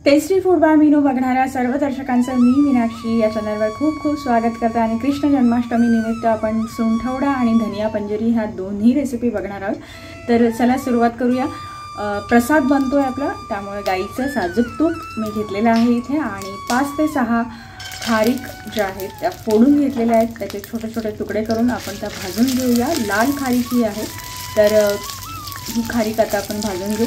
Tasty food by Meenu बघणाऱ्या सर्व दर्शकांचं मी मीनाक्षी या चॅनलवर खूप खूप स्वागत करते। आणि कृष्ण जन्माष्टमी निमित्त आपण सुंठवडा आणि धनिया पंजेरी ह्या दोन्ही रेसिपी बघणार आहोत। तर चला सुरुवात करूया। प्रसाद बनतोय आपला, त्यामुळे गाईचं साजूक तूप मी घेतलेलं आहे इथे आणि 5 ते 6 खारीक ज्या आहेत त्या फोडून घेतलेल्या आहेत। त्याचे छोटे छोटे तुकडे करून आपण त्या भाजून घेऊया। लाल खारीक ही आहे, तर ही खारीक आता आपण भाजून घेऊ।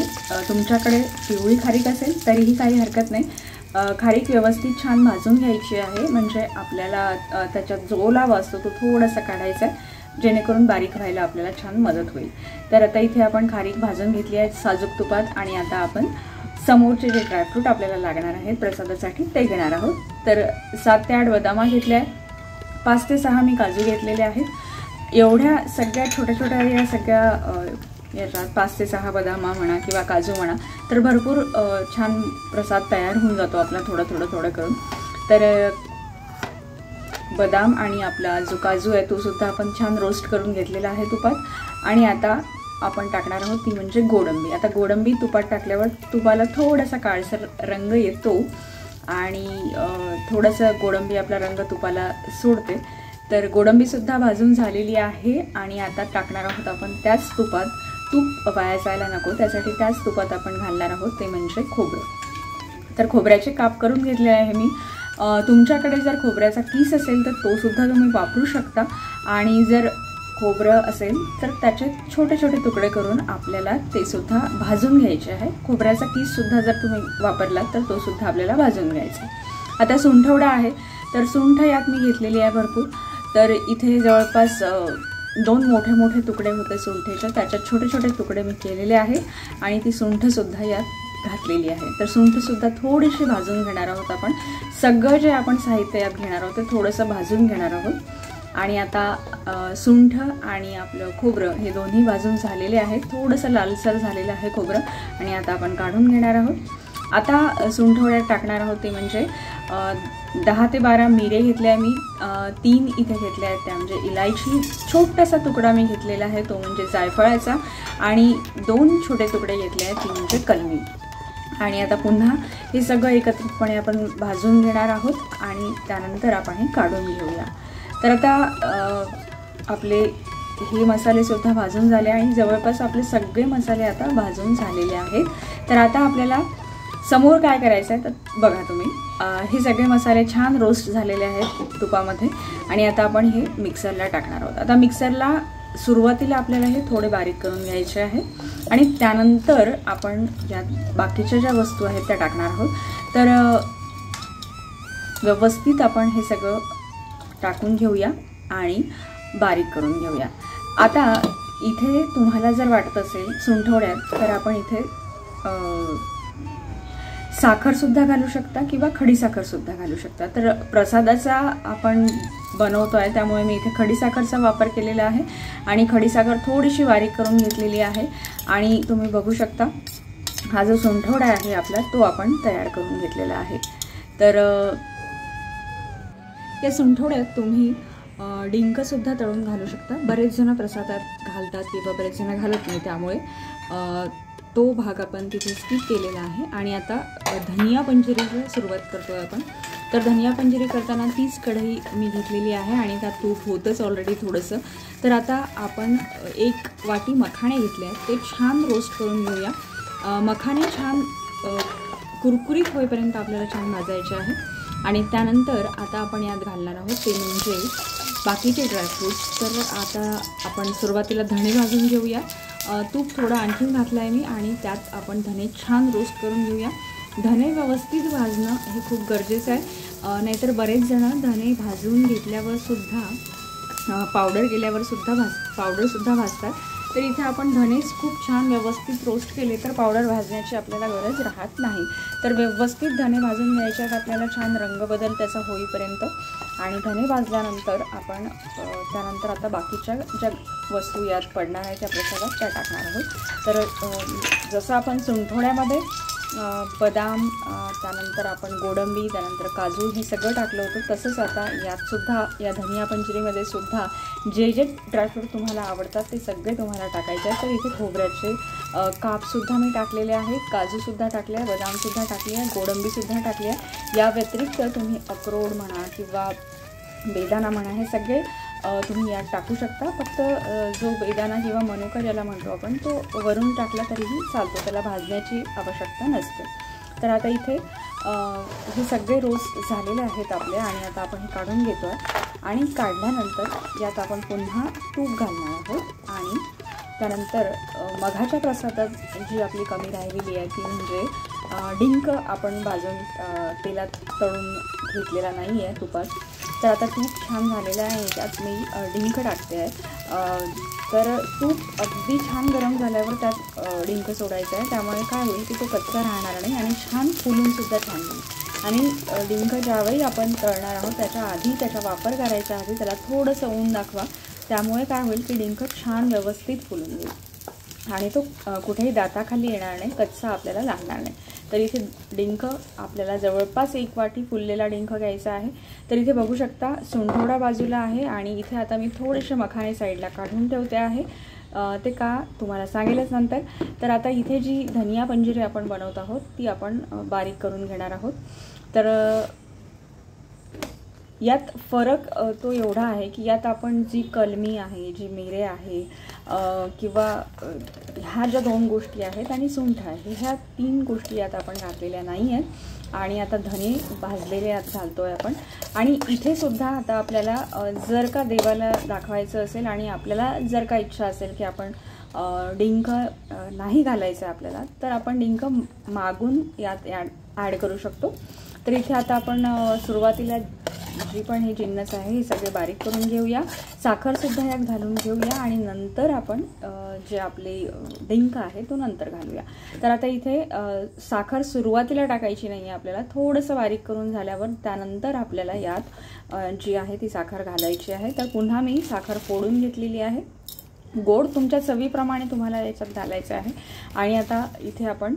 तुमच्याकडे पिवळी खारीक असेल तरीही काही हरकत नाही। खारीक व्यवस्थित छान भाजून घ्यायची आहे, म्हणजे आपल्याला त्याच्यात जो ओलावा असतो तो थोडासा काढायचा आहे, जेणेकरून बारीक व्हायला आपल्याला छान मदत होईल। तर आता इथे आपण खारीक भाजून घेतली आहे साजूक तुपात आणि आता आपण समोरचे जे ड्रायफ्रूट आपल्याला लागणार आहेत प्रसादासाठी ते घेणार आहोत। तर 7 ते 8 बदाम घेतले आहेत, 5 ते 6 मी काजू घेतलेले आहेत। एवढ्या सगळ्या छोट्या छोट्या या सगळ्या याच्यात 5 ते 6 बदाम म्हणा किंवा काजू म्हणा तर भरपूर छान प्रसाद तयार होऊन जातो आपला थोडं करून। तर बदाम आणि आपला जो काजू आहे तो सुद्धा आपण छान रोस्ट करून घेतलेला आहे तुपात। आणि आता आपण टाकणार आहोत ती म्हणजे गोडंबी। आता गोडंबी तुपात टाकल्यावर तुपाला थोडासा काळसर रंग येतो आणि थोडासा गोडंबी आपला रंग तुपाला सोडते। तर गोडंबी सुद्धा भाजून झालेली आहे आणि आता टाकणार आहोत आपण त्याच तुपात, तूप वाया जायला नको त्यासाठी त्याच तुपात आपण घालणार आहोत ते म्हणजे खोबरं। तर खोबऱ्याचे काप करून घेतले आहे मी। तुमच्याकडे जर खोबऱ्याचा किस असेल तर तो सुद्धा तुम्ही वापरू शकता, आणि जर खोबरं असेल तर त्याचे छोटे छोटे तुकडे करून आपल्याला ते सुद्धा भाजून घ्यायचे आहे। खोबऱ्याचा किस सुद्धा जर तुम्ही वापरला तर तो सुद्धा आपल्याला भाजून घ्यायचा आहे। आता सुंठवडा आहे, तर सुंठ यात मी घेतलेली आहे भरपूर। तर इथे जवळपास 2 मोठे तुकडे होते सुंठेचे, त्याच्यात छोटे छोटे तुकडे मी केलेले आहे आणि ती सुंठसुद्धा यात घातलेली आहे। तर सुंठसुद्धा थोडीशी भाजून घेणार आहोत आपण। सगळं जे आपण साहित्य यात घेणार आहोत ते थोडंसं भाजून घेणार आहोत। आणि आता सुंठ आणि आपलं खोबरं हे दोन्ही भाजून झालेले आहेत, थोडंसं लालसर झालेलं आहे खोबरं आणि आता आपण काढून घेणार आहोत। आता सुंठवड्यात टाकणार आहोत ते म्हणजे 10 ते 12 मिरे घेतले आहे मी, 3 इथे घेतले आहेत त्या म्हणजे इलायची, छोटासा तुकडा मी घेतलेला आहे तो म्हणजे जायफळाचा, आणि 2 छोटे तुकडे घेतले आहेत ती म्हणजे कलमी। आणि आता पुन्हा हे सगळं एकत्रितपणे आपण भाजून घेणार आहोत आणि त्यानंतर आपण हे काढून घेऊया। तर आता आपले हे मसाले सुद्धा भाजून झाले आणि जवळपास आपले सगळे मसाले आता भाजून झालेले आहेत। तर आता आपल्याला समोर काय करायचं आहे तर बघा तुम्ही, हे सगळे मसाले छान रोस्ट झालेले आहेत तुपामध्ये आणि आता आपण हे मिक्सरला टाकणार आहोत। आता मिक्सरला सुरुवातीला आपल्याला हे थोडे बारीक करून घ्यायचे आहे आणि त्यानंतर आपण यात बाकीच्या ज्या वस्तू आहेत त्या टाकणार आहोत। तर व्यवस्थित आपण हे सगळं टाकून घेऊया आणि बारीक करून घेऊया। आता इथे तुम्हाला जर वाटत असेल सुंठवड्यात तर आपण इथे साखर सुद्धा घालू शकता किंवा खडीसाखर सुद्धा घालू शकता। तर प्रसादाचा आपण बनवतोय त्यामुळे मी इथे खडीसाखरचा वापर केलेला आहे आणि खडीसाखर थोडीशी बारीक करून घेतलेली आहे। आणि तुम्ही बघू शकता हा जो सुंठवडा आहे आपला तो आपण तयार करून घेतलेला आहे। तर या सुंठवड्यात तुम्ही डिंक सुद्धा तळून घालू शकता। बरेच जण प्रसादात घालतात किंवा बरेच जण घालत नाही, त्यामुळे तो भाग आपण तिथे स्किप केलेला आहे। आणि आता धनिया पंजेरीला सुरुवात करतोय आपण। तर धनिया पंजेरी करताना तीच कढई मी घेतलेली आहे आणि त्यात तूप होतंच ऑलरेडी थोडंसं। तर आता आपण 1 वाटी मखाणे घेतले आहेत, ते छान रोस्ट करून घेऊया। मखाणे छान कुरकुरीत होईपर्यंत आपल्याला छान भाजायचे आहे आणि त्यानंतर आता आपण यात घालणार आहोत ते म्हणजे बाकीचे ड्रायफ्रूट्स। तर आता आपण सुरुवातीला धणे भाजून घेऊया। तूप थोडं आणखीन घातलं आहे मी आणि त्यात आपण धणे छान रोस्ट करून घेऊया। धणे व्यवस्थित भाजणं हे खूप गरजेचं आहे, नाहीतर बरेच जण धणे भाजून घेतल्यावर सुद्धा पावडर केल्यावर सुद्धा पावडरसुद्धा भाजतात। तर इथे आपण धणेच खूप छान व्यवस्थित रोस्ट केले तर पावडर भाजण्याची आपल्याला गरज राहत नाही। तर व्यवस्थित धणे भाजून घ्यायचे आहेत आपल्याला, छान रंग बदल त्याचा होईपर्यंत। आणि धणे भाजल्यानंतर आपण त्यानंतर आता बाकीच्या ज्या वस्तू यात पडणार आहेत त्या प्रसादात त्या टाकणार आहोत। तर जसं आपण सुंठवड्यामध्ये बदाम, त्यानंतर आपण गोडंबी, त्यानंतर काजू हे सगळं टाकलं होतं, तसंच आता यातसुद्धा या धनिया पंजेरीमध्ये सुद्धा जे जे ड्रायफ्रूट तुम्हाला आवडतात ते सगळे तुम्हाला टाकायचे आहेत। तर इथे खोबऱ्याचे कापसुद्धा मी टाकलेले आहेत, काजूसुद्धा टाकले आहे, बदामसुद्धा टाकले आहे, गोडंबीसुद्धा टाकली आहे। या व्यतिरिक्त तुम्ही अक्रोड म्हणा किंवा बेदाणा म्हणा हे सगळे तुम्ही यात टाकू शकता। फक्त जो बेदाणा किंवा मनुका ज्याला म्हणतो आपण तो वरून टाकला तरीही चालतो, त्याला भाजण्याची आवश्यकता नसते। तर आता इथे हे सगळे रोस्ट झालेले आहेत आपले आणि आता आपण हे काढून घेतो आहे आणि काढल्यानंतर यात आपण पुन्हा तूप घालणार आहोत आणि त्यानंतर मघाच्या प्रसादात जी आपली कमी राहिलेली आहे ती म्हणजे डिंक आपण भाजून तेलात तळून घेतलेला नाही आहे तुपात। तर आता तूप छान झालेलं आहे, त्यात मी डिंक टाकते आहे। तर तूप अगदी छान गरम झाल्यावर त्यात डिंक सोडायचं आहे, त्यामुळे काय होईल की तो कच्चा राहणार नाही आणि छान फुलूनसुद्धा छान होईल। आणि डिंक ज्यावेळी आपण तळणार आहोत त्याच्या आधी, त्याचा वापर करायच्या आधी त्याला थोडंसं ऊन दाखवा, त्यामुळे काय होईल की डिंक छान व्यवस्थित फुलून येईल आणि तो कुठेही दाताखाली येणार नाही, कच्चा आपल्याला लागणार नाही। तर इथे डिंक आपल्याला जवळपास 1 वाटी फुललेला डिंक घ्यायचा आहे। तर इथे बघू शकता सुंठवडा बाजूला आहे आणि इथे आता मी थोडेसे मखाणे साईडला काढून ठेवते आहे, ते का तुम्हाला सांगेलच नंतर। तर आता इथे जी धनिया पंजिरी आपण बनवत आहोत ती आपण बारीक करून घेणार आहोत। तर यात फरक तो एवढा आहे की यात आपण जी कलमी आहे, जी मिरे आहे किंवा ह्या ज्या 2 गोष्टी आहेत आणि सुंठ आहे, ह्या 3 गोष्टी यात आपण घातलेल्या नाही आहेत। आणि आता धने भाजलेले यात घालतो आहे आपण। आणि इथे सुद्धा आता आपल्याला जर का देवाला दाखवायचं असेल आणि आपल्याला जर का इच्छा असेल की आपण डिंक नाही घालायचं आहे आपल्याला, तर आपण डिंक मागून यात ॲड करू शकतो। तर इथे आता आपण सुरुवातीला जी पण हे जिन्नस आहे हे सगळे बारीक करून घेऊया, साखरसुद्धा यात घालून घेऊया आणि नंतर आपण जे आपले डिंक आहे तो नंतर घालूया। तर आता इथे साखर सुरुवातीला टाकायची नाही आहे आपल्याला, थोडंसं बारीक करून झाल्यावर त्यानंतर आपल्याला यात जी आहे ती साखर घालायची आहे। तर पुन्हा मी साखर फोडून घेतलेली आहे, गोड तुमच्या चवीप्रमाणे तुम्हाला याच्यात घालायचं आहे। आणि आता इथे आपण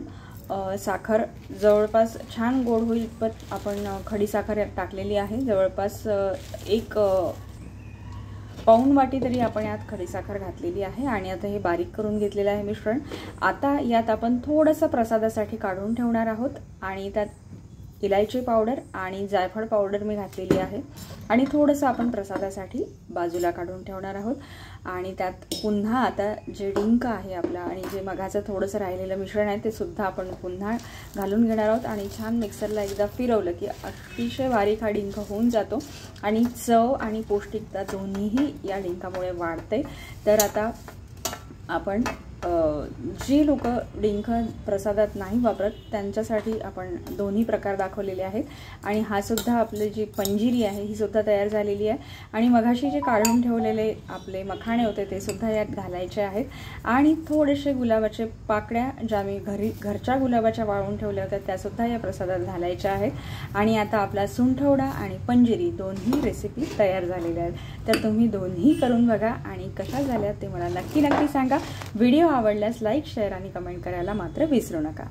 साखर जवळपास छान गोड होईल पण आपण खडी साखर टाकलेली आहे, जवळपास 1 पाऊण वाटी तरी आपण यात खडी साखर घातलेली आहे। आणि आता हे बारीक करून घेतलेलं आहे मिश्रण आता यात आपण थोडंसं प्रसादासाठी काढून ठेवणार आहोत आणि त्यात इलायची पावडर आणि जायफळ पावडर मी घातलेली आहे आणि थोडंसं आपण प्रसादासाठी बाजूला काढून ठेवणार आहोत। आणि त्यात पुन्हा आता जे डिंक आहे आपला आणि जे मघाचं थोडंसं राहिलेलं मिश्रण आहे ते सुद्धा आपण पुन्हा घालून घेणार आहोत आणि छान मिक्सरला एकदा फिरवलं की अतिशय बारीक हा डिंक होऊन जातो आणि चव आणि पौष्टिकता दोन्हीही या डिंकामुळे वाढते। तर आता आपण जी लोक डिंक प्रसादात नाही वापरत त्यांच्यासाठी आपण दोन्ही प्रकार दाखवलेले आहेत। आणि हा सुद्धा आपली जी पंजिरी आहे ही सुद्धा तयार झालेली आहे आणि मघाशी जे काढून ठेवलेले आपले मखाणे होते ते सुद्धा यात घालायचे आहेत आणि थोडेसे गुलाबाचे पाकळ्या ज्या मी घरच्या गुलाबाच्या वाळवून ठेवल्या होत्या त्या सुद्धा या प्रसादात घालायच्या आहेत। आणि आता आपला सुंठवडा आणि पंजिरी दोन्ही रेसिपी तयार झालेल्या आहेत। तर तुम्ही दोन्ही करून बघा आणि कशा झाल्या ते मला नक्की सांगा। व्हिडिओ आवडल्यास लाईक, शेअर आणि कमेंट करायला मात्र विसरू नका।